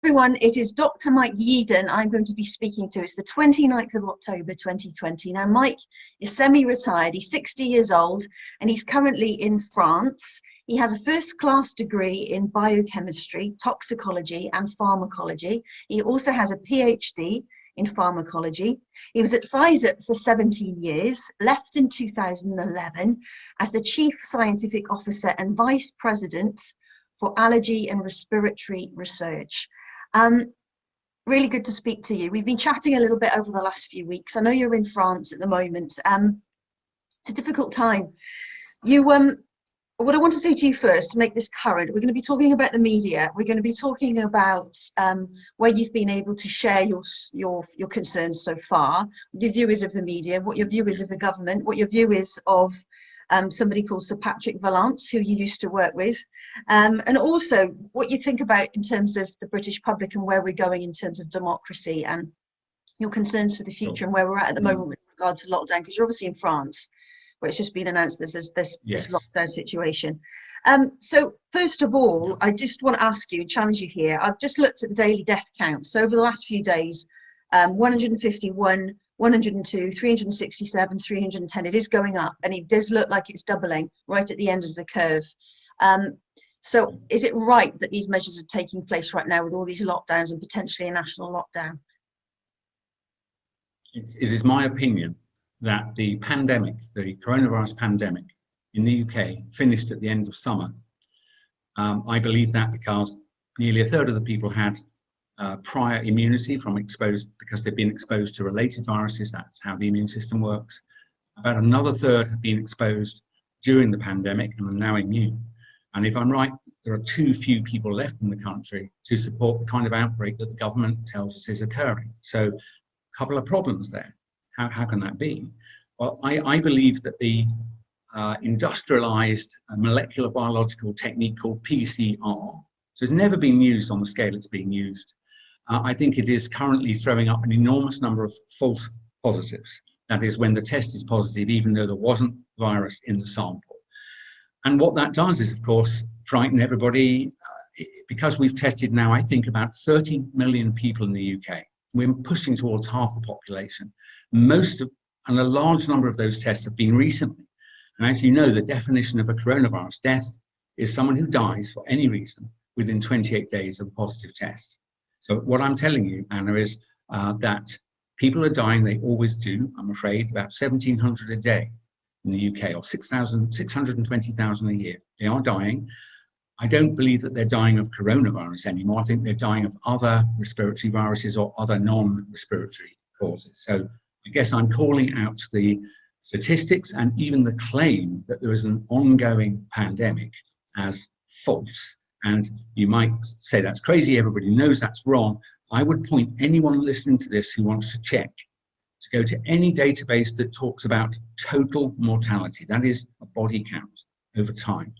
everyone, it is Dr. Mike Yeadon I'm going to be speaking to. It's the 29th of October 2020. Now, Mike is semi-retired, he's 60 years old, and he's currently in France. He has a first-class degree in biochemistry, toxicology, and pharmacology. He also has a PhD in pharmacology. He was at Pfizer for 17 years, left in 2011 as the Chief Scientific Officer and Vice President for Allergy and Respiratory Research. Really good to speak to you. We've been chatting a little bit over the last few weeks. I know you're in France at the moment. It's a difficult time. What I want to say to you first, to make this current, we're going to be talking about the media. We're going to be talking about where you've been able to share your concerns so far, your view is of the media, what your view is of the government, what your view is of somebody called Sir Patrick Vallance, who you used to work with, and also what you think about in terms of the British public and where we're going in terms of democracy and your concerns for the future and where we're at the moment with regard to lockdown, because you're obviously in France, where it's just been announced there's this lockdown situation. So first of all, I just want to ask you, challenge you here. I've just looked at the daily death counts. So over the last few days, 151, 102, 367, 310. It is going up, and it does look like it's doubling right at the end of the curve. So is it right that these measures are taking place right now with all these lockdowns and potentially a national lockdown? It is my opinion that the pandemic, the coronavirus pandemic in the UK finished at the end of summer. I believe that because nearly a third of the people had prior immunity from because they've been exposed to related viruses. That's how the immune system works. About another third have been exposed during the pandemic and are now immune. And if I'm right, there are too few people left in the country to support the kind of outbreak that the government tells us is occurring. So a couple of problems there. How can that be? Well, I believe that the industrialized molecular biological technique called PCR, so it's never been used on the scale it's being used. I think it is currently throwing up an enormous number of false positives. That is, when the test is positive, even though there wasn't virus in the sample. And what that does is, of course, frighten everybody, because we've tested now, I think, about 30 million people in the UK. We're pushing towards half the population. And a large number of those tests have been recently. And as you know, the definition of a coronavirus death is someone who dies for any reason within 28 days of a positive test. So what I'm telling you, Anna, is that people are dying. They always do, I'm afraid, about 1,700 a day in the UK, or 620,000 a year. They are dying. I don't believe that they're dying of coronavirus anymore. I think they're dying of other respiratory viruses or other non-respiratory causes. So I guess I'm calling out the statistics and even the claim that there is an ongoing pandemic as false. And you might say that's crazy, everybody knows that's wrong. I would point anyone listening to this who wants to check to go to any database that talks about total mortality, that is a body count over time.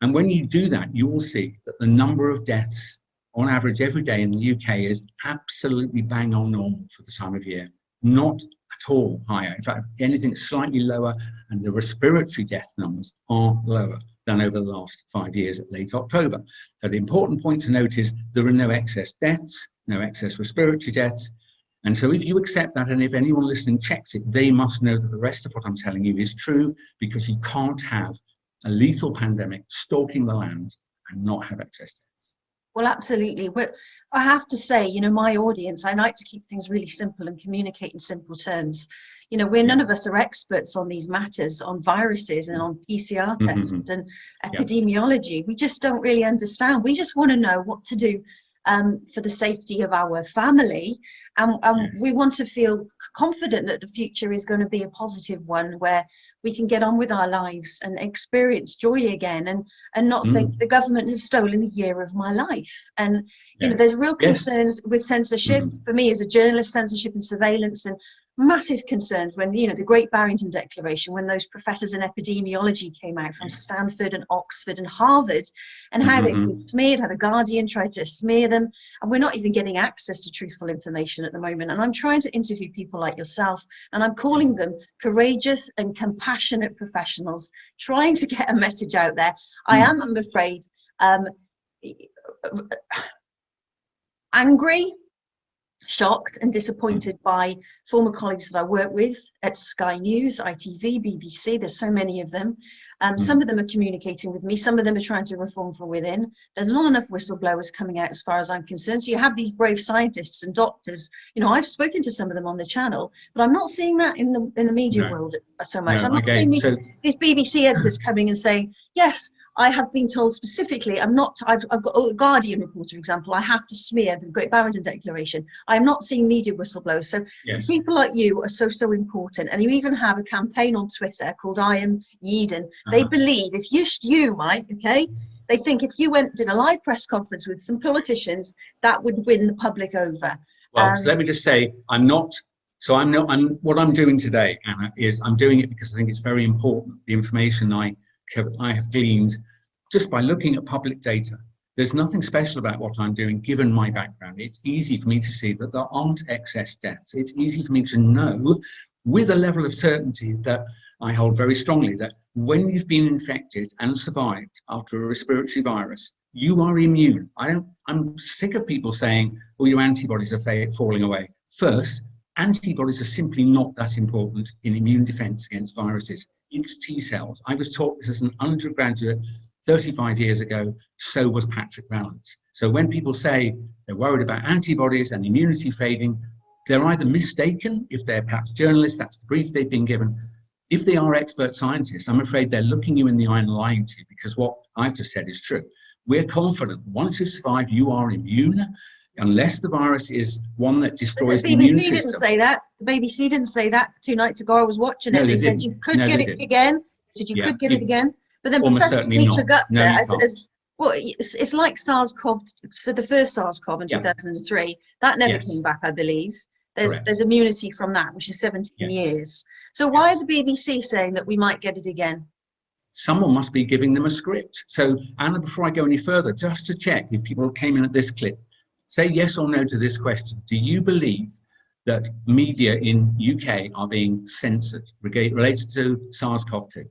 And when you do that, you will see that the number of deaths on average every day in the UK is absolutely bang on normal for the time of year, not at all higher. In fact, anything slightly lower, and the respiratory death numbers are lower than over the last 5 years at late October. So the important point to note is there are no excess deaths, no excess respiratory deaths. And so if you accept that, and if anyone listening checks it, they must know that the rest of what I'm telling you is true, because you can't have a lethal pandemic stalking the land and not have excess deaths. Well, absolutely. But I have to say, you know, my audience, I like to keep things really simple and communicate in simple terms. You know, none of us are experts on these matters, on viruses and on PCR tests and epidemiology. We just don't really understand. We just want to know what to do for the safety of our family. And we want to feel confident that the future is going to be a positive one, where we can get on with our lives and experience joy again, and not think the government has stolen a year of my life. And, you know, there's real concerns with censorship. For me as a journalist, censorship and surveillance, and massive concerns when, you know, the Great Barrington Declaration, when those professors in epidemiology came out from Stanford and Oxford and Harvard, and how they've been smeared, how the Guardian tried to smear them, and we're not even getting access to truthful information at the moment. And I'm trying to interview people like yourself, and I'm calling them courageous and compassionate professionals, trying to get a message out there. I'm afraid, angry, shocked and disappointed by former colleagues that I work with at Sky News, ITV, BBC. There's so many of them. Some of them are communicating with me. Some of them are trying to reform from within. There's not enough whistleblowers coming out as far as I'm concerned. So you have these brave scientists and doctors. You know, I've spoken to some of them on the channel, but I'm not seeing that in the media world so much. I'm not seeing these BBC editors coming and saying, yes, I have been told specifically, I've got a Guardian report, for example, I have to smear the Great Barrington Declaration. I'm not seeing media whistleblowers. So people like you are so, so important. And you even have a campaign on Twitter called I Am Yeadon. They believe, if you, Mike, okay, they think if you did a live press conference with some politicians, that would win the public over. Well, so let me just say, what I'm doing today, Anna, is I'm doing it because I think it's very important. The information I have gleaned just by looking at public data. There's nothing special about what I'm doing, given my background. It's easy for me to see that there aren't excess deaths. It's easy for me to know with a level of certainty that I hold very strongly that when you've been infected and survived after a respiratory virus, you are immune. I'm sick of people saying, well, your antibodies are falling away. First, antibodies are simply not that important in immune defense against viruses. It's T cells. I was taught this as an undergraduate 35 years ago, so was Patrick Vallance. So when people say they're worried about antibodies and immunity fading, they're either mistaken, if they're perhaps journalists, that's the brief they've been given. If they are expert scientists, I'm afraid they're looking you in the eye and lying to you, because what I've just said is true. We're confident once you've survived, you are immune, unless the virus is one that destroys the immune system. The BBC didn't say that. The BBC didn't say that 2 nights ago. I was watching it. They said you could get it again. It again. But then Professor Smita Gupta, it's like SARS-CoV. So the first SARS-CoV in 2003, that never came back, I believe. There's immunity from that, which is 17 years. So why are the BBC saying that we might get it again? Someone must be giving them a script. So Anna, before I go any further, just to check if people came in at this clip, say yes or no to this question. Do you believe that media in UK are being censored related to SARS-CoV-2?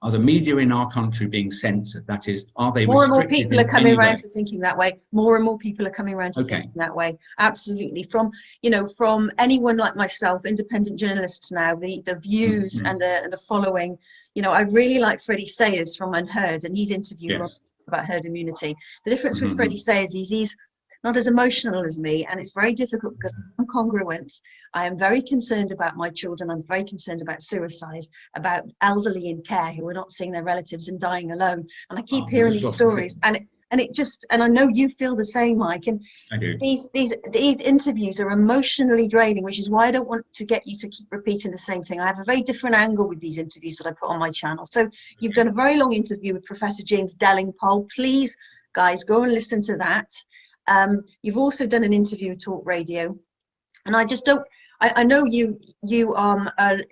Are the media in our country being censored? That is, are they more restricted? And more people are coming around to thinking that way. More and more people are coming around to thinking that way. Absolutely. From anyone like myself, independent journalists now, the views and the following. I really like Freddie Sayers from Unheard, and he's interviewed about herd immunity. The difference with Freddie Sayers is he's not as emotional as me, and it's very difficult because I'm congruent. I am very concerned about my children. I'm very concerned about suicide, about elderly in care who are not seeing their relatives and dying alone. And I keep hearing these stories, and I know you feel the same, Mike. And I do. These interviews are emotionally draining, which is why I don't want to get you to keep repeating the same thing. I have a very different angle with these interviews that I put on my channel. So you've done a very long interview with Professor James Delingpole. Please, guys, go and listen to that. You've also done an interview with Talk Radio, and I just don't. I know you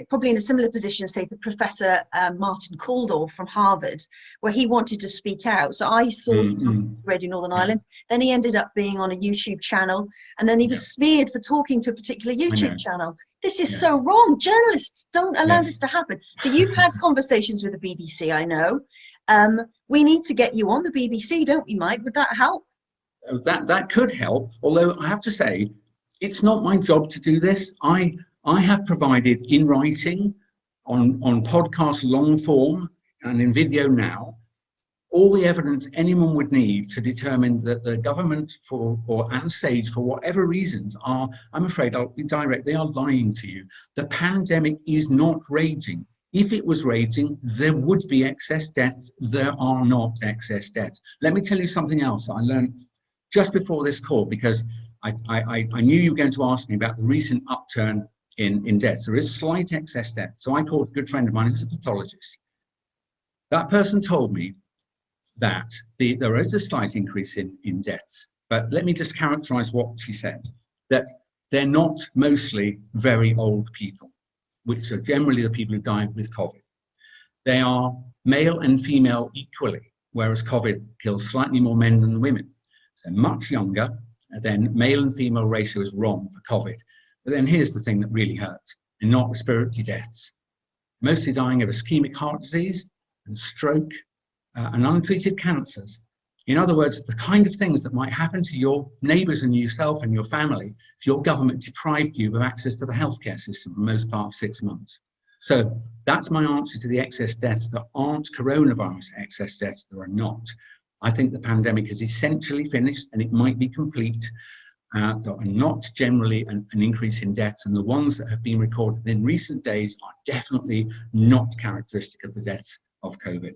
probably in a similar position, say, to Professor Martin Kaldor from Harvard, where he wanted to speak out. So I saw him on Radio Northern Ireland. Then he ended up being on a YouTube channel, and then he was smeared for talking to a particular YouTube channel. This is so wrong. Journalists don't allow this to happen. So you've had conversations with the BBC, I know. We need to get you on the BBC, don't we, Mike? Would that help? That could help, although I have to say, it's not my job to do this. I have provided in writing, on podcast long form, and in video now, all the evidence anyone would need to determine that the government and SAGE, for whatever reasons, are, I'm afraid I'll be direct, they are lying to you. The pandemic is not raging. If it was raging, there would be excess deaths. There are not excess deaths. Let me tell you something else I learned just before this call, because I knew you were going to ask me about the recent upturn in deaths. There is slight excess death. So I called a good friend of mine who's a pathologist. That person told me that there is a slight increase in deaths, but let me just characterize what she said, that they're not mostly very old people, which are generally the people who die with COVID. They are male and female equally, whereas COVID kills slightly more men than women. So much younger, then male and female ratio is wrong for COVID. But then here's the thing that really hurts, and not respiratory deaths. Mostly dying of ischemic heart disease and stroke and untreated cancers. In other words, the kind of things that might happen to your neighbours and yourself and your family if your government deprived you of access to the healthcare system for the most part of 6 months. So that's my answer to the excess deaths that aren't coronavirus excess deaths. There are not. I think the pandemic is essentially finished and it might be complete. There are not generally an increase in deaths, and the ones that have been recorded in recent days are definitely not characteristic of the deaths of COVID.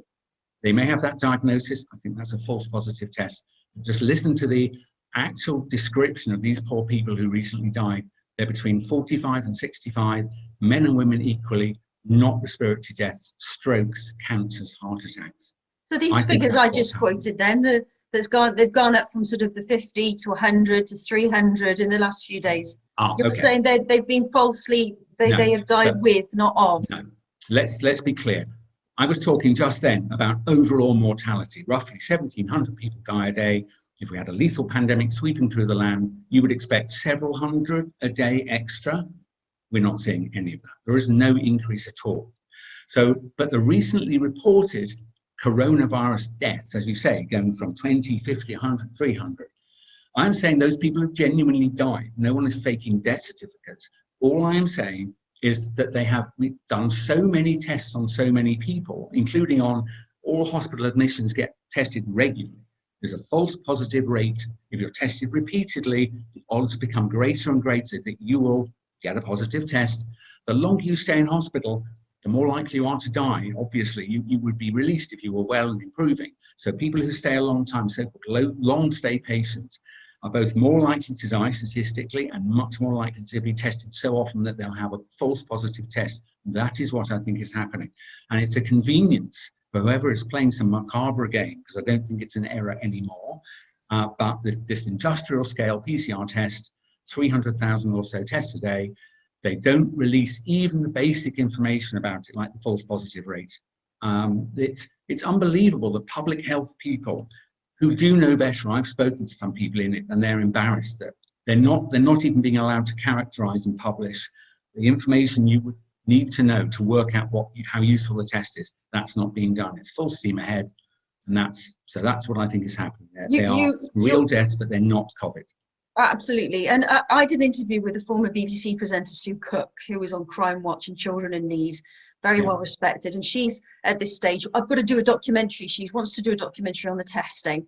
They may have that diagnosis. I think that's a false positive test. Just listen to the actual description of these poor people who recently died. They're between 45 and 65, men and women equally, not respiratory deaths, strokes, cancers, heart attacks. So these figures I just quoted then, they've gone up from sort of the 50 to 100 to 300 in the last few days. You're saying they've been falsely, they have died with, not of. No, let's be clear. I was talking just then about overall mortality. Roughly 1,700 people die a day. If we had a lethal pandemic sweeping through the land, you would expect several hundred a day extra. We're not seeing any of that. There is no increase at all. So, but the recently reported coronavirus deaths, as you say, going from 20, 50, 100, 300, I'm saying those people have genuinely died. No one is faking death certificates. All I am saying is that we've done so many tests on so many people, including on all hospital admissions get tested regularly. There's a false positive rate. If you're tested repeatedly, the odds become greater and greater that you will get a positive test. The longer you stay in hospital, the more likely you are to die. Obviously, you would be released if you were well and improving. So people who stay a long time, so-called long stay patients, are both more likely to die statistically and much more likely to be tested so often that they'll have a false positive test. That is what I think is happening. And it's a convenience for whoever is playing some macabre game, because I don't think it's an error anymore. But this industrial scale PCR test, 300,000 or so tests a day, they don't release even the basic information about it, like the false positive rate. It's unbelievable that public health people who do know better, I've spoken to some people in it, and they're embarrassed that they're not even being allowed to characterize and publish the information you would need to know to work out how useful the test is. That's not being done. It's full steam ahead, and that's what I think is happening. They are real deaths, but they're not COVID. Absolutely. And I did an interview with a former BBC presenter, Sue Cook, who was on Crime Watch and Children in Need, very well respected. And she's at this stage, I've got to do a documentary. She wants to do a documentary on the testing.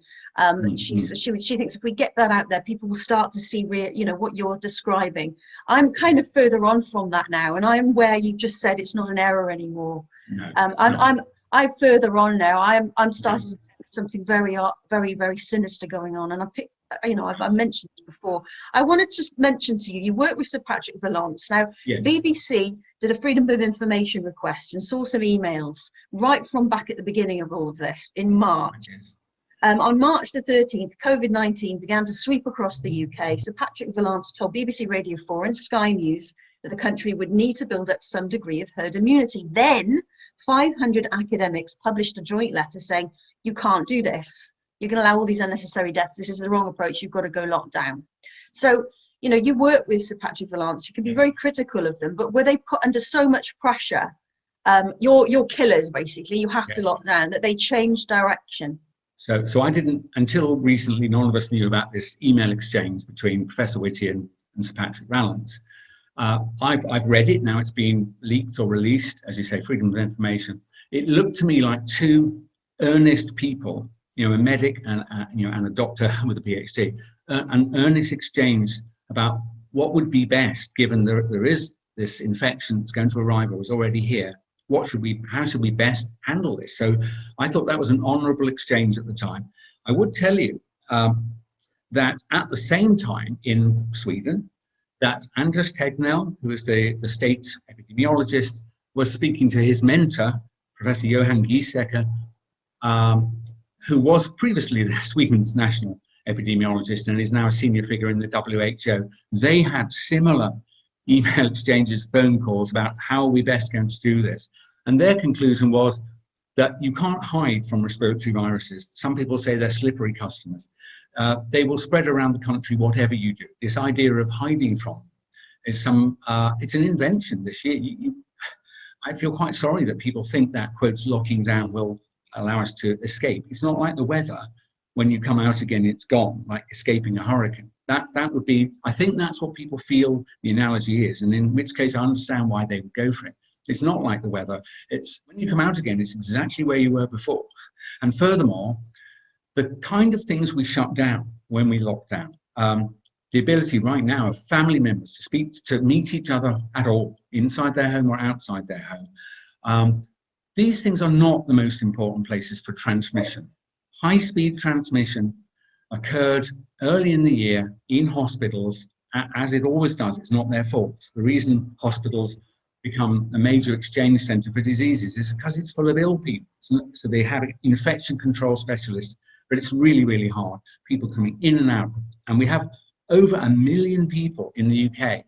She thinks if we get that out there, people will start to see what you're describing. I'm kind of further on from that now, and I'm where you just said it's not an error anymore. No, I'm further on now. I'm starting to think something very, very, very sinister going on, and I've mentioned this before. I want to just mention to you, you work with Sir Patrick Vallance. Now, yes. BBC did a Freedom of Information request and saw some emails right from back at the beginning of all of this in March. Yes. On March the 13th, COVID-19 began to sweep across the UK. Sir Patrick Vallance told BBC Radio 4 and Sky News that the country would need to build up some degree of herd immunity. Then 500 academics published a joint letter saying, you can't do this. You're going to allow all these unnecessary deaths. This is the wrong approach. You've got to go lockdown. So, you work with Sir Patrick Vallance. You can be very critical of them, but were they put under so much pressure? You're killers, basically. You have to lock down, that they changed direction. So I didn't, until recently, none of us knew about this email exchange between Professor Whitty and Sir Patrick Vallance. I've read it. Now it's been leaked or released, as you say, freedom of information. It looked to me like two earnest people, a medic and a doctor with a PhD, an earnest exchange about what would be best, given there is this infection that's going to arrive or is already here. How should we best handle this? So I thought that was an honourable exchange at the time. I would tell you that at the same time in Sweden, that Anders Tegnell, who is the state epidemiologist, was speaking to his mentor, Professor Johan Giesecke, who was previously Sweden's national epidemiologist and is now a senior figure in the WHO. They had similar email exchanges, phone calls about how are we best going to do this. And their conclusion was that you can't hide from respiratory viruses. Some people say they're slippery customers. They will spread around the country whatever you do. This idea of hiding from is it's an invention this year. I feel quite sorry that people think that, quotes, locking down will allow us to escape. It's not like the weather. when you come out again, it's gone, like escaping a hurricane. That would be, I think that's what people feel the analogy is, and in which case I understand why they would go for it. It's not like the weather. It's when you come out again, it's exactly where you were before. And furthermore, the kind of things we shut down when we locked down, the ability right now of family members to speak, to meet each other at all, inside their home or outside their home. These things are not the most important places for transmission. High-speed transmission occurred early in the year in hospitals, as it always does. It's not their fault. The reason hospitals become a major exchange center for diseases is because it's full of ill people. So they have infection control specialists, but it's really, really hard. People coming in and out. And we have over 1 million people in the UK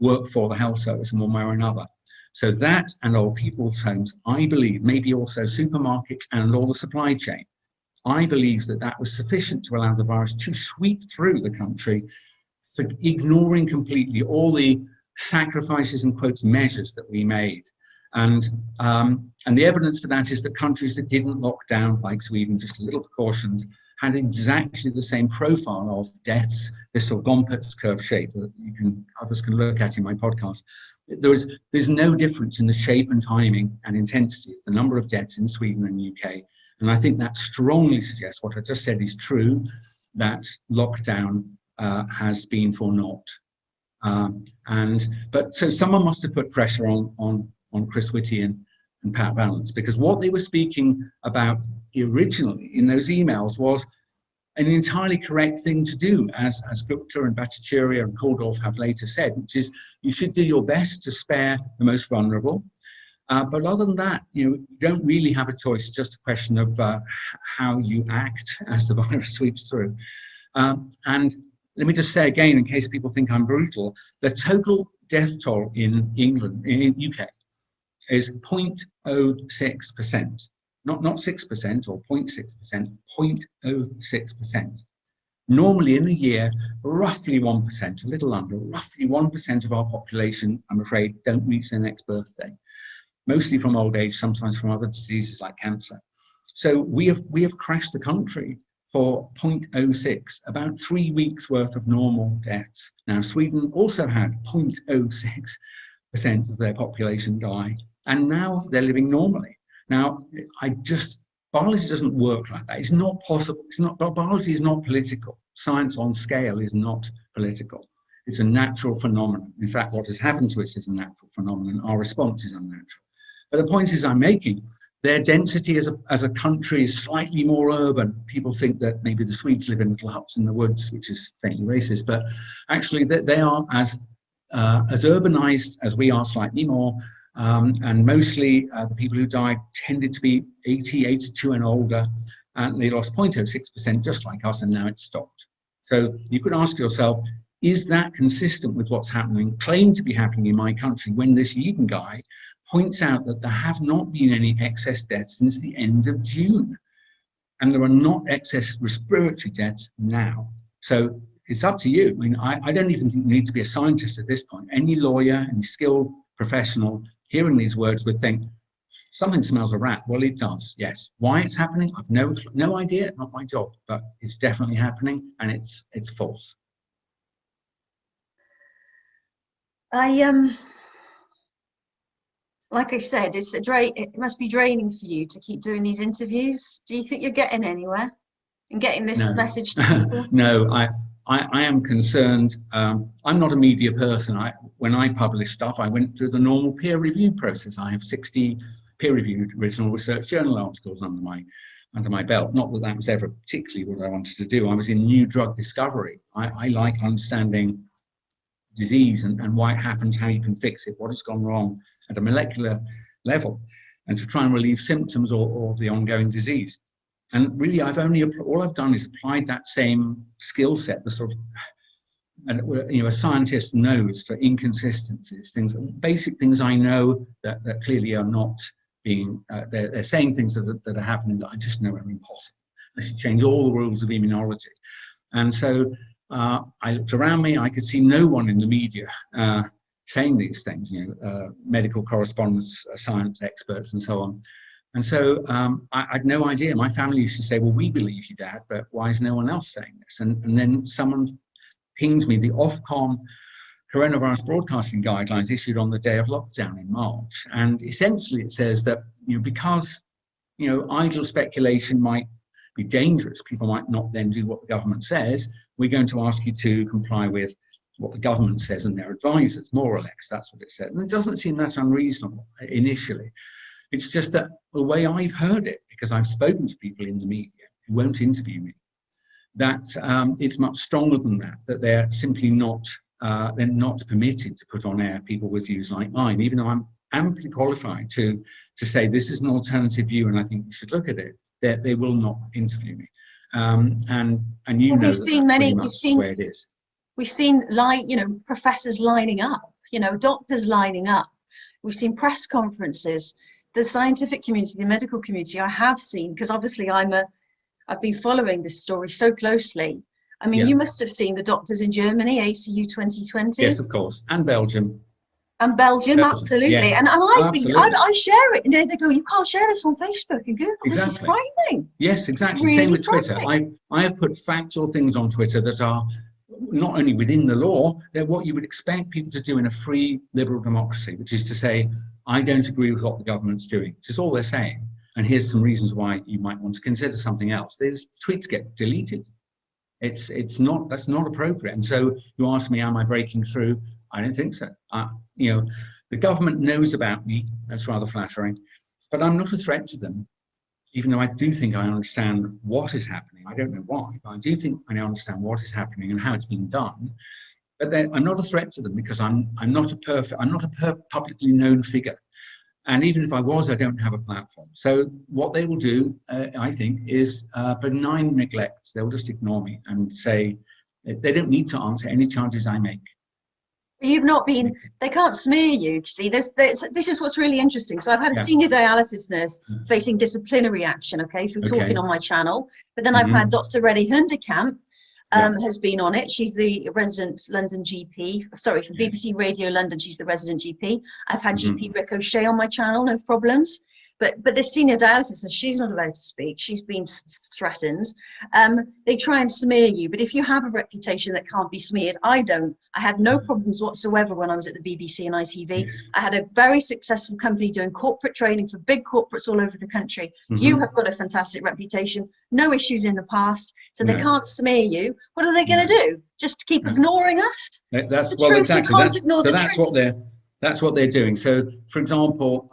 work for the health service in one way or another. So that and old people's homes, I believe, maybe also supermarkets and all the supply chain, I believe that that was sufficient to allow the virus to sweep through the country, for ignoring completely all the sacrifices and quotes measures that we made. And the evidence for that is that countries that didn't lock down, like Sweden, just little precautions, had exactly the same profile of deaths, this sort of Gompertz curve shape that others can look at in my podcast. There's no difference in the shape and timing and intensity of the number of deaths in Sweden and UK. And I think that strongly suggests what I just said is true, that lockdown has been for naught. But so someone must have put pressure on Chris Whitty and Pat Vallance, because what they were speaking about originally in those emails was an entirely correct thing to do, as Gupta and Bhattacharya and Kaldorf have later said, which is you should do your best to spare the most vulnerable. But other than that, you don't really have a choice. It's just a question of how you act as the virus sweeps through. And let me just say again, in case people think I'm brutal, the total death toll in England, in UK, is 0.06%, not 6% or 0.6%, 0.06%. Normally in a year, roughly 1%, a little under, roughly 1% of our population, I'm afraid, don't reach their next birthday. Mostly from old age, sometimes from other diseases like cancer. So we have crashed the country for 0.06, about 3 weeks worth of normal deaths. Now, Sweden also had 0.06% of their population die, and now they're living normally. Now, biology doesn't work like that. It's not possible. Biology is not political. Science on scale is not political. It's a natural phenomenon. In fact, what has happened to us is a natural phenomenon. Our response is unnatural. But the point is I'm making, their density as a country is slightly more urban. People think that maybe the Swedes live in little huts in the woods, which is faintly racist, but actually they are as urbanized as we are, slightly more. And mostly the people who died tended to be 80, 82 and older, and they lost 0.06% just like us, and now it's stopped. So you could ask yourself, is that consistent with what's happening, claimed to be happening in my country, when this Yeadon guy points out that there have not been any excess deaths since the end of June, and there are not excess respiratory deaths now. So it's up to you. I mean, I don't even think you need to be a scientist at this point. Any lawyer, any skilled professional hearing these words would think, something smells a rat. Well, it does, yes. Why it's happening, I've no idea, not my job, but it's definitely happening, and it's false. Like I said, it must be draining for you to keep doing these interviews. Do you think you're getting anywhere and getting this message to people? No, I am concerned. I'm not a media person. When I publish stuff, I went through the normal peer review process. I have 60 peer-reviewed original research journal articles under my belt. Not that that was ever particularly what I wanted to do. I was in new drug discovery. I like understanding disease and why it happens, how you can fix it, what has gone wrong at a molecular level, and to try and relieve symptoms or the ongoing disease. And really, all I've done is applied that same skill set, the sort of, and a scientist knows for inconsistencies, basic things I know that clearly are not being, they're saying things that are happening that I just know are impossible. I should change all the rules of immunology. And so I looked around me, I could see no one in the media saying these things, medical correspondents, science experts, and so on. And so I had no idea. My family used to say, well, we believe you, Dad, but why is no one else saying this? And then someone pinged me the Ofcom coronavirus broadcasting guidelines issued on the day of lockdown in March. And essentially it says that, because, idle speculation might be dangerous, people might not then do what the government says, we're going to ask you to comply with what the government says and their advisors, more or less. That's what it said. And it doesn't seem that unreasonable initially. It's just that the way I've heard it, because I've spoken to people in the media who won't interview me, that it's much stronger than that, that they're simply not, they're not permitted to put on air people with views like mine, even though I'm amply qualified to say this is an alternative view and I think you should look at it, that they will not interview me. And you know that that's pretty much the way it is. We've seen, professors lining up, doctors lining up. We've seen press conferences. The scientific community, the medical community, I have seen, because obviously I've been following this story so closely. I mean, you must have seen the doctors in Germany, ACU 2020. Yes, of course, and Belgium. And Belgium, absolutely. Yes. And I share it. They go, you can't share this on Facebook and Google. Exactly. This is frightening. Yes, exactly. Really same with Twitter. I have put factual things on Twitter that are not only within the law, they're what you would expect people to do in a free liberal democracy, which is to say, I don't agree with what the government's doing, which is all they're saying. And here's some reasons why you might want to consider something else. These tweets get deleted. That's not appropriate. And so you ask me, am I breaking through? I don't think so. The government knows about me. That's rather flattering, but I'm not a threat to them, even though I do think I understand what is happening. I don't know why, but I do think I understand what is happening and how it's being done. But then I'm not a threat to them because I'm not a publicly known figure. And even if I was, I don't have a platform. So what they will do, I think, is benign neglect. They'll just ignore me and say they don't need to answer any charges I make. You've not been, they can't smear you, see, this is what's really interesting. So I've had a senior dialysis nurse facing disciplinary action, for talking on my channel. But then I've had Dr. Reddy Hundekamp, has been on it. She's the resident London GP, sorry, from BBC Radio London, she's the resident GP. I've had GP Ricochet on my channel, no problems. But this senior dialysis nurse, she's not allowed to speak. She's been threatened. They try and smear you, but if you have a reputation that can't be smeared, I don't. I had no problems whatsoever when I was at the BBC and ITV. I had a very successful company doing corporate training for big corporates all over the country. You have got a fantastic reputation, no issues in the past, so they can't smear you. What are they going to do? Just keep ignoring us? That's what they're doing. So, for example,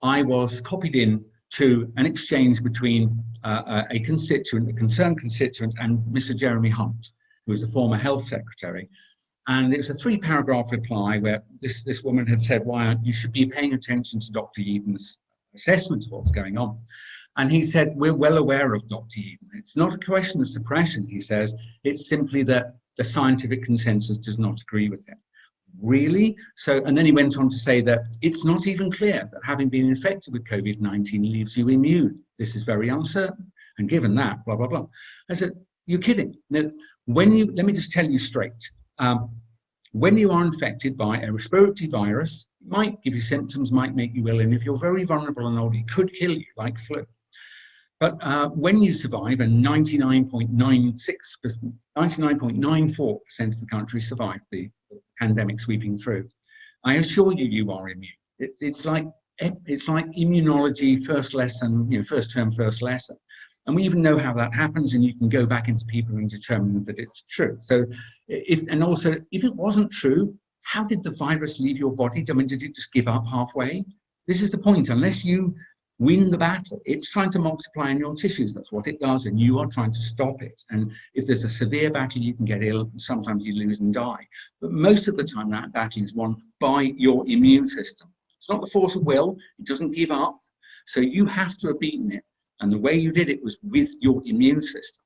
I was copied in to an exchange between a concerned constituent, and Mr. Jeremy Hunt, who was the former health secretary. And it was a 3-paragraph reply where this woman had said, why you should be paying attention to Dr. Yeadon's assessment of what's going on. And he said, we're well aware of Dr. Yeadon. It's not a question of suppression, he says. It's simply that the scientific consensus does not agree with him. Really? So, and then he went on to say that it's not even clear that having been infected with COVID-19 leaves you immune. This is very uncertain. And given that, blah, blah, blah. I said, you're kidding. Now, let me just tell you straight. When you are infected by a respiratory virus, it might give you symptoms, might make you ill, and if you're very vulnerable and old, it could kill you, like flu. But when you survive, and 99.94% of the country survived the pandemic sweeping through, I assure you, you are immune. It's like immunology first lesson, first term, first lesson. And we even know how that happens, and you can go back into people and determine that it's true. So if it wasn't true, how did the virus leave your body? I mean, did it just give up halfway? This is the point. Unless you win the battle, it's trying to multiply in your tissues. That's what it does, and you are trying to stop it. And if there's a severe battle, you can get ill, and sometimes you lose and die. But most of the time, that battle is won by your immune system. It's not the force of will. It doesn't give up. So you have to have beaten it. And the way you did it was with your immune system.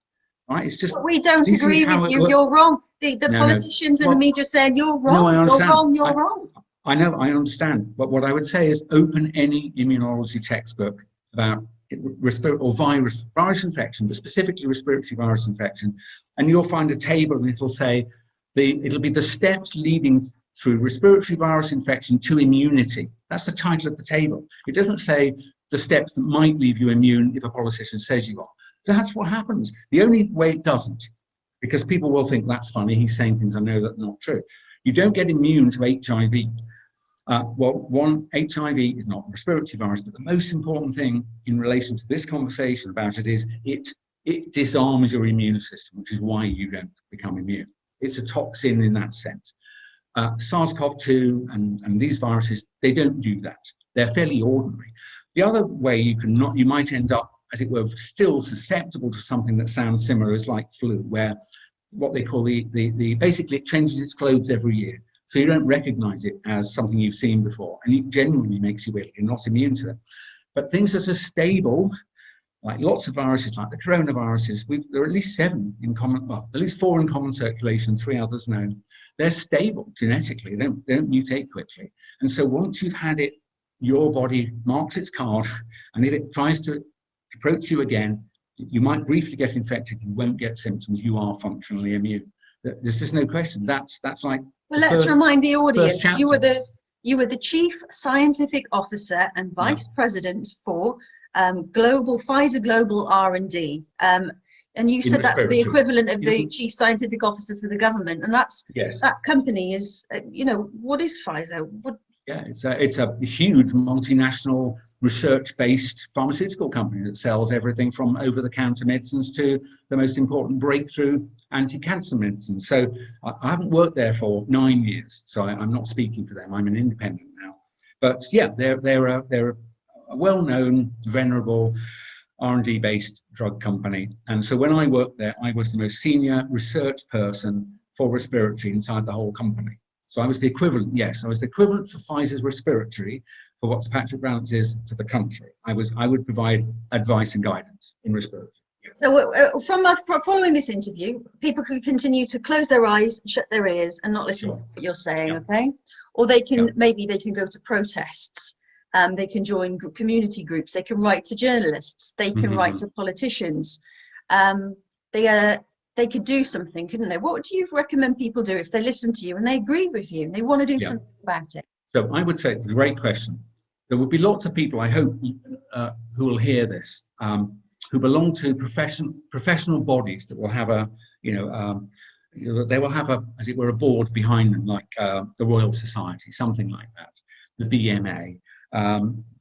Right? It's just. But we don't agree with you. You're wrong. The politicians and the media saying you're wrong. No, I understand. You're wrong. I know, I understand. But what I would say is open any immunology textbook about virus infection, but specifically respiratory virus infection, and you'll find a table, and it'll say it'll be the steps leading through respiratory virus infection to immunity. That's the title of the table. It doesn't say the steps that might leave you immune if a politician says you are. That's what happens. The only way it doesn't, because people will think that's funny, he's saying things I know that are not true. You don't get immune to HIV. HIV is not a respiratory virus, but the most important thing in relation to this conversation about it is it disarms your immune system, which is why you don't become immune. It's a toxin in that sense. SARS-CoV-2 and these viruses, they don't do that. They're fairly ordinary. The other way you might end up, as it were, still susceptible to something that sounds similar is like flu, where what they call basically it changes its clothes every year. So you don't recognize it as something you've seen before, and it genuinely makes you ill. You're not immune to it. But things that are stable, like lots of viruses, like the coronaviruses, there are at least 7 in common, well, at least 4 in common circulation, 3 others known. They're stable genetically, they don't mutate quickly. And so once you've had it, your body marks its card, and if it tries to approach you again, you might briefly get infected, you won't get symptoms, you are functionally immune. There's just no question. That's like. Well, let's remind the audience, you were the Chief Scientific Officer and Vice President for Pfizer Global R&D. And you said that's the equivalent of the Chief Scientific Officer for the government. And that company is, what is Pfizer? Yeah, it's a huge multinational research-based pharmaceutical company that sells everything from over-the-counter medicines to the most important breakthrough anti-cancer medicines. So I haven't worked there for 9 years, so I'm not speaking for them. I'm an independent now. But yeah, they're a well-known, venerable R&D-based drug company. And so when I worked there, I was the most senior research person for respiratory inside the whole company. So I was the equivalent, I was the equivalent for Pfizer's respiratory for what Sir Patrick Vallance is for the country. I would provide advice and guidance in respiratory. Yes. So from following this interview, people could continue to close their eyes, shut their ears, and not listen to what you're saying, okay? Or they can maybe they can go to protests. They can join community groups. They can write to journalists. They can write to politicians. They could do something, couldn't they? What do you recommend people do if they listen to you and they agree with you and they want to do something about it? So I would say it's a great question. There will be lots of people, I hope, who will hear this, who belong to professional bodies that will have they will have as it were, a board behind them, like the Royal Society, something like that, the BMA,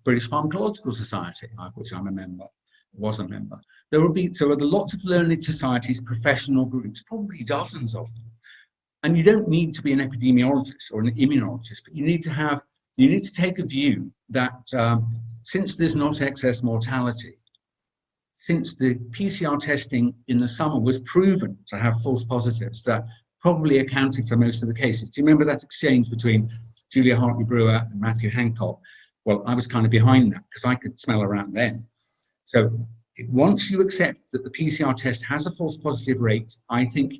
British Pharmacological Society, which I'm a member, was a member. There are lots of learned societies, professional groups, probably dozens of them. And you don't need to be an epidemiologist or an immunologist, but you need to take a view that since there's not excess mortality, since the PCR testing in the summer was proven to have false positives that probably accounted for most of the cases. Do you remember that exchange between Julia Hartley-Brewer and Matthew Hancock? Well, I was kind of behind that because I could smell around then. So once you accept that the PCR test has a false positive rate, I think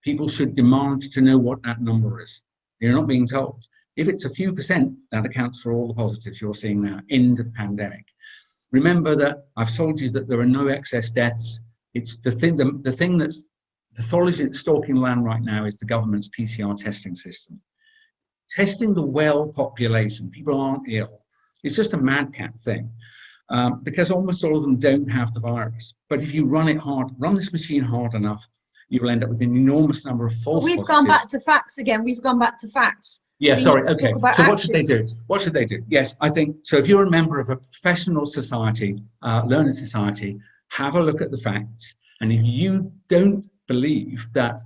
people should demand to know what that number is. You're not being told. If it's a few percent, that accounts for all the positives you're seeing now. End of pandemic. Remember that I've told you that there are no excess deaths. It's the thing that's pathology that's stalking land right now is the government's PCR testing system. Testing the well population, people aren't ill. It's just a madcap thing. Because almost all of them don't have the virus. But if you run this machine hard enough, you will end up with an enormous number of false positives. Gone back to facts again. We've gone back to facts. Yeah, sorry. Okay. So what should they do? What should they do? Yes, I think so. If you're a member of a professional society, learned society, have a look at the facts. And if you don't believe that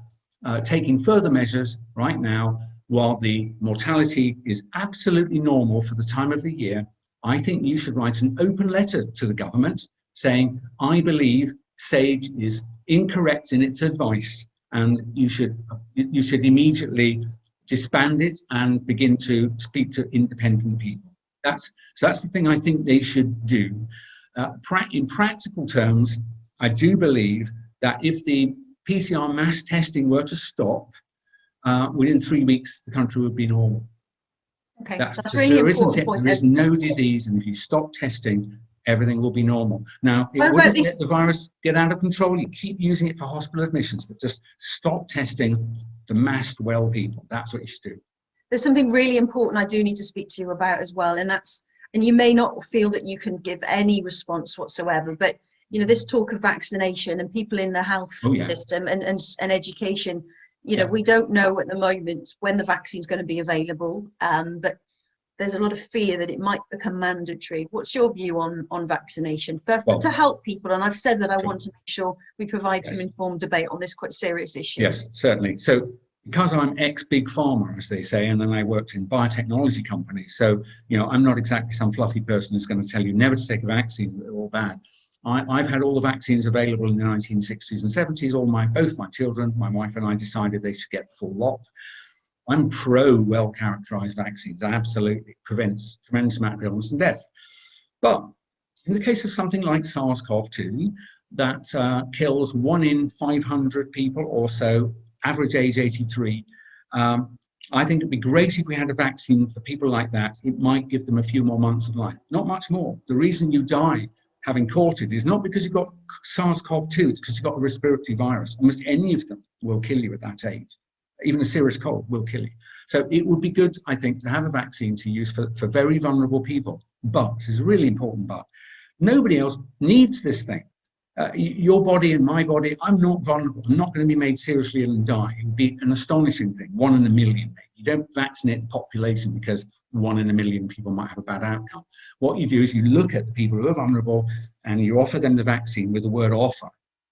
taking further measures right now, while the mortality is absolutely normal for the time of the year, I think you should write an open letter to the government saying, I believe SAGE is incorrect in its advice, and you should immediately disband it and begin to speak to independent people. So that's the thing I think they should do. In practical terms, I do believe that if the PCR mass testing were to stop, within 3 weeks, the country would be normal. Okay, that's really important point. There is no disease, and if you stop testing, everything will be normal. Now, it wouldn't let the virus get out of control. You keep using it for hospital admissions, but just stop testing the masked well people. That's what you should do. There's something really important I do need to speak to you about as well, and that's and you may not feel that you can give any response whatsoever, but you know, this talk of vaccination and people in the health system and education, you know, we don't know at the moment when the vaccine is going to be available, but there's a lot of fear that it might become mandatory. What's your view on vaccination to help people? And I've said that I want to make sure we provide some informed debate on this quite serious issue. Yes, certainly. So because I'm ex-big pharma, as they say, and then I worked in biotechnology companies, so, you know, I'm not exactly some fluffy person who's going to tell you never to take a vaccine, they're all bad. I've had all the vaccines available in the 1960s and 70s. Both my children, my wife and I decided they should get the full lot. I'm pro well-characterized vaccines. That absolutely prevents tremendous amount of illness and death. But in the case of something like SARS-CoV-2, that kills 1 in 500 people or so, average age 83, I think it'd be great if we had a vaccine for people like that. It might give them a few more months of life, not much more. The reason you die having caught it is not because you've got SARS-CoV-2, it's because you've got a respiratory virus. Almost any of them will kill you at that age. Even a serious cold will kill you. So it would be good, I think, to have a vaccine to use for very vulnerable people. But, this is a really important but, nobody else needs this thing. Your body and my body, I'm not vulnerable. I'm not going to be made seriously ill and die. It would be an astonishing thing, 1 in a million maybe. You don't vaccinate the population because 1 in a million people might have a bad outcome. What you do is you look at the people who are vulnerable and you offer them the vaccine with the word offer.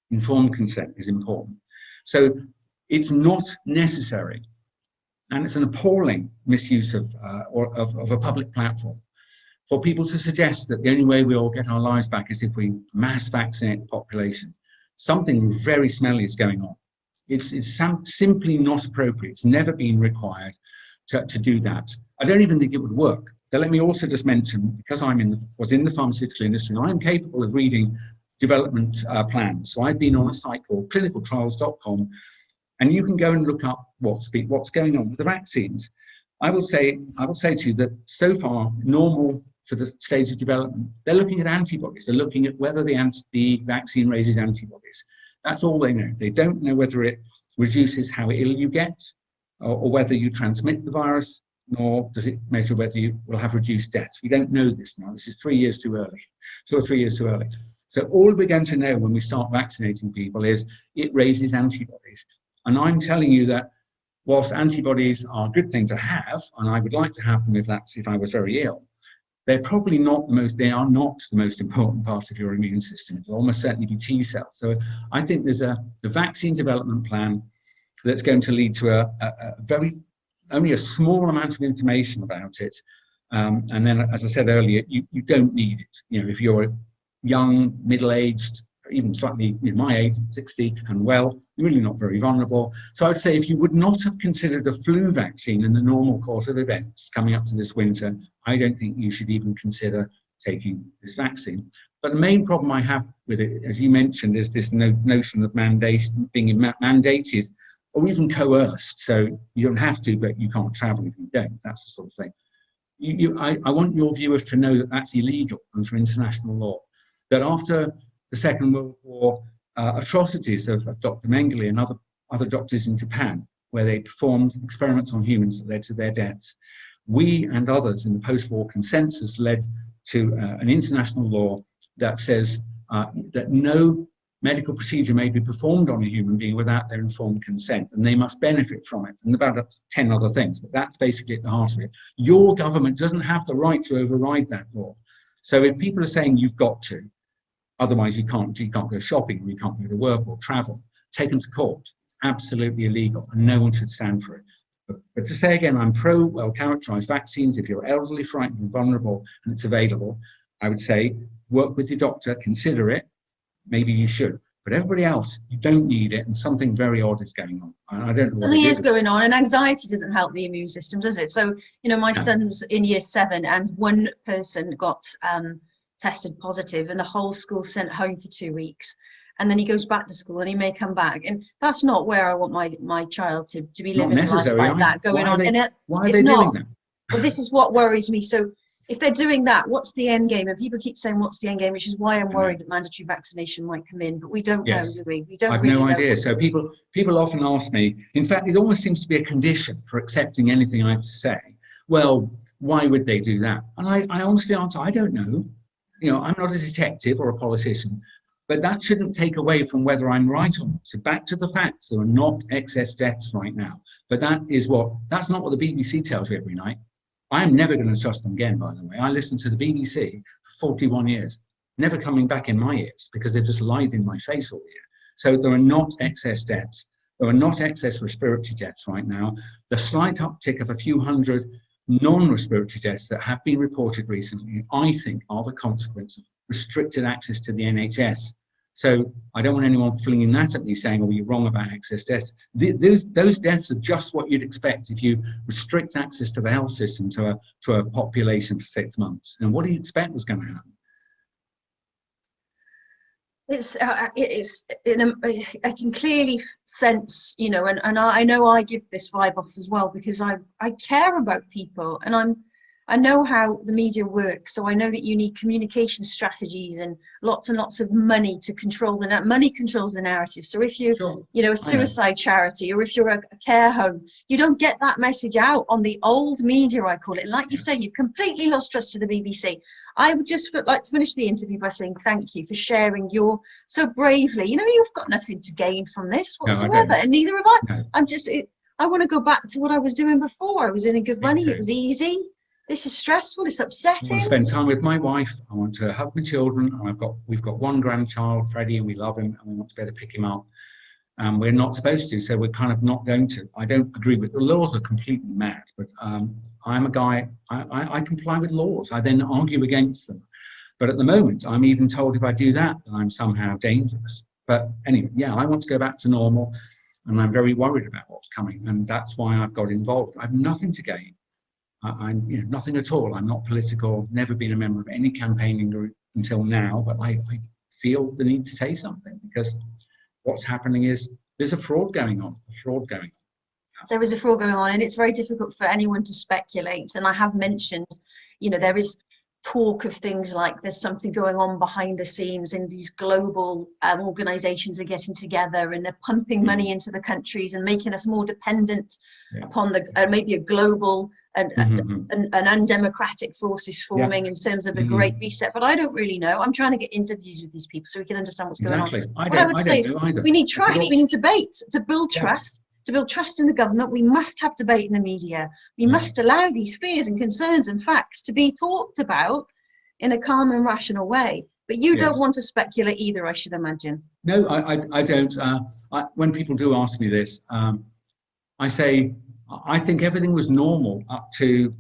Informed consent is important. So it's not necessary, and it's an appalling misuse of a public platform for people to suggest that the only way we all get our lives back is if we mass vaccinate the population. Something very smelly is going on. It's simply not appropriate. It's never been required to do that. I don't even think it would work. Now, let me also just mention, because I was in the pharmaceutical industry, and I'm capable of reading development plans. So I've been on a site called clinicaltrials.com, and you can go and look up what's going on with the vaccines. I will say to you that so far, normal for the stage of development, they're looking at antibodies. They're looking at whether the vaccine raises antibodies. That's all they know. They don't know whether it reduces how ill you get or whether you transmit the virus, nor does it measure whether you will have reduced deaths. We don't know this now. This is 3 years too early, 2 or 3 years too early. So all we're going to know when we start vaccinating people is it raises antibodies. And I'm telling you that whilst antibodies are a good thing to have, and I would like to have them if I was very ill, they are not the most important part of your immune system. It'll almost certainly be T cells. So I think there's the vaccine development plan that's going to lead to only a small amount of information about it. And then, as I said earlier, you don't need it. You know, if you're young, middle-aged, even slightly in my age, 60 and well, you're really not very vulnerable. So I'd say if you would not have considered a flu vaccine in the normal course of events coming up to this winter, I don't think you should even consider taking this vaccine. But the main problem I have with it, as you mentioned, is this notion of being mandated or even coerced. So you don't have to, but you can't travel if you don't. That's the sort of thing. I want your viewers to know that that's illegal under international law. That after the Second World War atrocities of Dr. Mengele and other doctors in Japan, where they performed experiments on humans that led to their deaths, we and others in the post-war consensus led to an international law that says that no medical procedure may be performed on a human being without their informed consent, and they must benefit from it, and about 10 other things, but that's basically at the heart of it. Your government doesn't have the right to override that law. So if people are saying you've got to, otherwise you can't go shopping, or you can't go to work or travel, take them to court. It's absolutely illegal, and no one should stand for it. But to say again, I'm pro well-characterized vaccines. If you're elderly, frightened, and vulnerable, and it's available, I would say work with your doctor, consider it. Maybe you should. But everybody else, you don't need it, and something very odd is going on. I don't know what Something is going on, and anxiety doesn't help the immune system, does it? So, you know, my son's in year 7, and one person got tested positive, and the whole school sent home for 2 weeks. And then he goes back to school, and he may come back. And that's not where I want my child to be living a life like that going on. Why are they doing that? Well, this is what worries me. So if they're doing that, what's the end game? And people keep saying, what's the end game? Which is why I'm worried that mandatory vaccination might come in. But we don't know, do we? We don't. I've really no idea. So people often ask me, in fact, it almost seems to be a condition for accepting anything I have to say. well, why would they do that? And I honestly answer, I don't know. You know, I'm not a detective or a politician, but that shouldn't take away from whether I'm right or not. So back to the facts, there are not excess deaths right now. But that's not what the BBC tells you every night. I'm never going to trust them again, by the way. I listened to the BBC for 41 years, never coming back in my ears because they've just lied in my face all year. So there are not excess deaths. There are not excess respiratory deaths right now. The slight uptick of a few hundred non-respiratory deaths that have been reported recently, I think, are the consequence of restricted access to the NHS. So I don't want anyone flinging that at me saying, oh, you're wrong about excess deaths. Those deaths are just what you'd expect if you restrict access to the health system to a population for 6 months. And what do you expect was going to happen? I can clearly sense, you know, and I know I give this vibe off as well because I care about people, and I know how the media works, so I know that you need communication strategies and lots of money to control the money controls the narrative. So if you Sure. you know, a suicide charity, or if you're a care home, you don't get that message out on the old media, I call it. And like you say, you've completely lost trust to the BBC. I would just like to finish the interview by saying thank you for sharing your so bravely. You know, you've got nothing to gain from this whatsoever, No, and neither have I. No. I want to go back to what I was doing before. I was earning good money. too. It was easy. This is stressful. It's I upsetting. want to spend time with my wife. I want to hug my children. And we've got one grandchild, Freddie, and we love him, and we want to be able to pick him up. We're not supposed to, so we're kind of not going to. I don't agree with the laws. Are completely mad, but I'm a guy. I comply with laws. I then argue against them. But at the moment, I'm even told if I do that, then I'm somehow dangerous. But anyway, yeah, I want to go back to normal, and I'm very worried about what's coming, and that's why I've got involved. I have nothing to gain. I'm nothing at all. I'm not political, never been a member of any campaigning group until now, but I feel the need to say something because what's happening is there's a fraud going on, There is a fraud going on, and it's very difficult for anyone to speculate. And I have mentioned, you know, there is talk of things like there's something going on behind the scenes, and these global organizations are getting together and they're pumping money into the countries and making us more dependent upon maybe a global and undemocratic forces forming in terms of the Great Reset. But I don't really know. I'm trying to get interviews with these people so we can understand what's going on. What I would say is we need trust. We need debate to build trust. To build trust in the government, we must have debate in the media. We must allow these fears and concerns and facts to be talked about in a calm and rational way. But you don't want to speculate either, I should imagine. No, I don't. When people do ask me this, I say, I think everything was normal up to,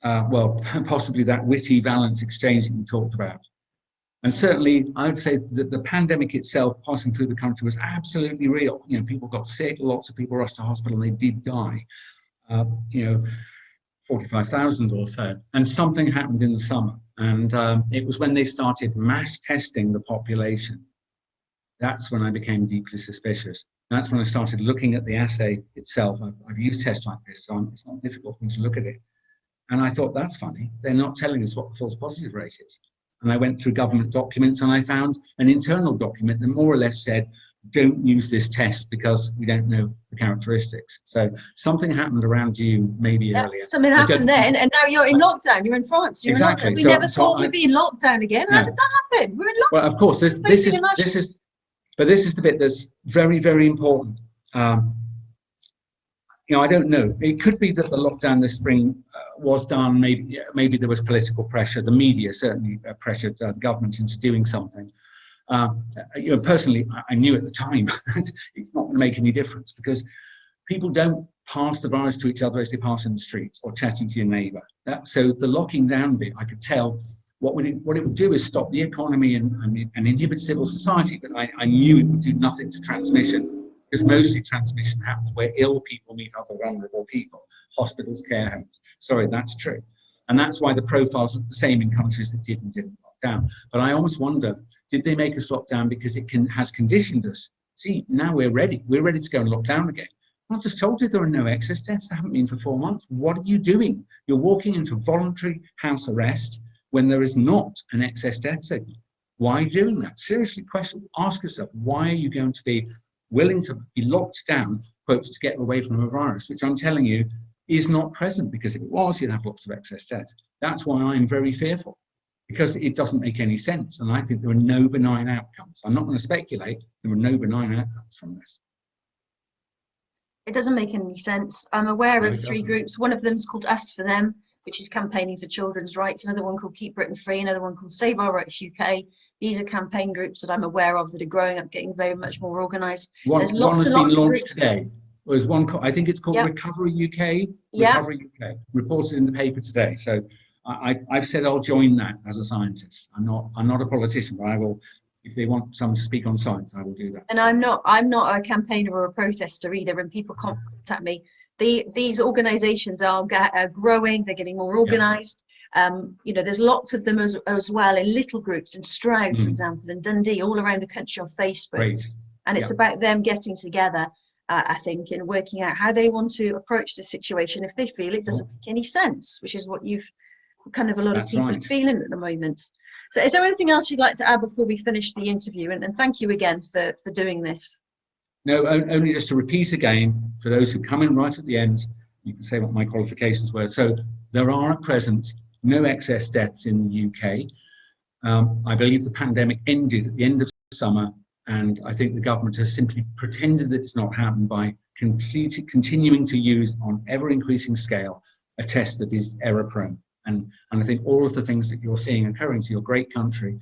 possibly that witty Valence exchange that you talked about. And certainly, I would say that the pandemic itself passing through the country was absolutely real. You know, people got sick, lots of people rushed to hospital, and they did die. 45,000 or so. And something happened in the summer. And it was when they started mass testing the population. That's when I became deeply suspicious. That's when I started looking at the assay itself. I've used tests like this, so it's not difficult for me to look at it. And I thought, that's funny. They're not telling us what the false positive rate is. And I went through government documents and I found an internal document that more or less said, don't use this test because we don't know the characteristics. So something happened around June, maybe earlier. Something happened then, and now you're in lockdown. You're in France. You're in lockdown. We never thought we'd be in lockdown again. How did that happen? We're in lockdown. Well, of course, this is the bit that's very, very important. I don't know. It could be that the lockdown this spring was done. Maybe there was political pressure. The media certainly pressured the government into doing something. Personally, I knew at the time that it's not going to make any difference because people don't pass the virus to each other as they pass in the streets or chatting to your neighbour. So the locking down bit, I could tell what it would do is stop the economy and inhibit civil society. But I knew it would do nothing to transmission. Because mostly transmission happens where ill people meet other vulnerable people, hospitals, care homes. Sorry, that's true. And that's why the profiles are the same in countries that didn't lock down. But I almost wonder, did they make us lock down because it has conditioned us? See, now we're ready. We're ready to go and lock down again. I've just told you there are no excess deaths. There haven't been for 4 months. What are you doing? You're walking into voluntary house arrest when there is not an excess death signal. Why are you doing that? Seriously, ask yourself, why are you going to be willing to be locked down, quotes, to get away from a virus, which I'm telling you, is not present, because if it was, you'd have lots of excess debt. That's why I'm very fearful, because it doesn't make any sense. And I think there are no benign outcomes. I'm not going to speculate. There are no benign outcomes from this. It doesn't make any sense. I'm aware No, of it 3 doesn't. groups. One of them is called Us for Them, which is campaigning for children's rights. Another one called Keep Britain Free. Another one called Save Our Rights UK. These are campaign groups that I'm aware of that are growing up, getting very much more organised. There's One lots has and been lots of launched groups. today. There's one, I think it's called Yep. Recovery UK. Yep. Recovery UK, reported in the paper today. So I've said I'll join that as a scientist. I'm not a politician, but I will, if they want someone to speak on science, I will do that. And I'm not a campaigner or a protester either. And people contact me. These organisations are growing. They're getting more organised. You know, there's lots of them as well in little groups in Stroud, for example, and Dundee, all around the country on Facebook. Great. And it's about them getting together, I think, and working out how they want to approach the situation if they feel it doesn't make any sense, which is what you've kind of a lot of people are feeling at the moment. So is there anything else you'd like to add before we finish the interview? And thank you again for doing this. No, only just to repeat again, for those who come in right at the end, you can say what my qualifications were. So there are at present no excess debts in the UK. I believe the pandemic ended at the end of summer, and I think the government has simply pretended that it's not happened by continuing to use on ever-increasing scale a test that is error-prone. And I think all of the things that you're seeing occurring to your great country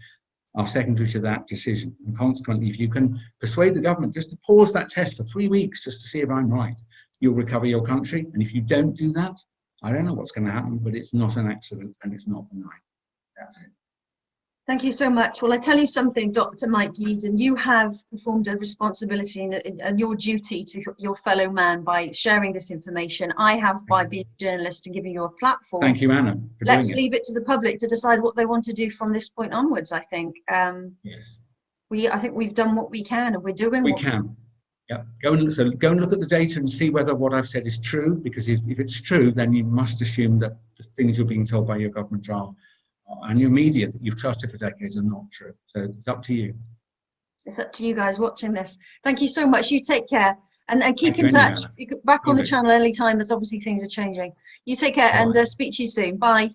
are secondary to that decision. And consequently, if you can persuade the government just to pause that test for 3 weeks just to see if I'm right, you'll recover your country. And if you don't do that, I don't know what's going to happen, but it's not an accident and it's not benign. That's it. Thank you so much. Well, I tell you something, Dr. Mike Yeadon, you have performed a responsibility and your duty to your fellow man by sharing this information. I have by being a journalist and giving you a platform. Thank you, Anna, for Let's doing it. leave it to the public to decide what they want to do from this point onwards, I think. Yes. I think we've done what we can, and we're doing We what can. Yeah. Go and look at the data and see whether what I've said is true, because if it's true, then you must assume that the things you're being told by your government and your media that you've trusted for decades are not true. So it's up to you. It's up to you guys watching this. Thank you so much. You take care and keep in touch. You back on the channel anytime, as obviously things are changing. You take care and speak to you soon. Bye.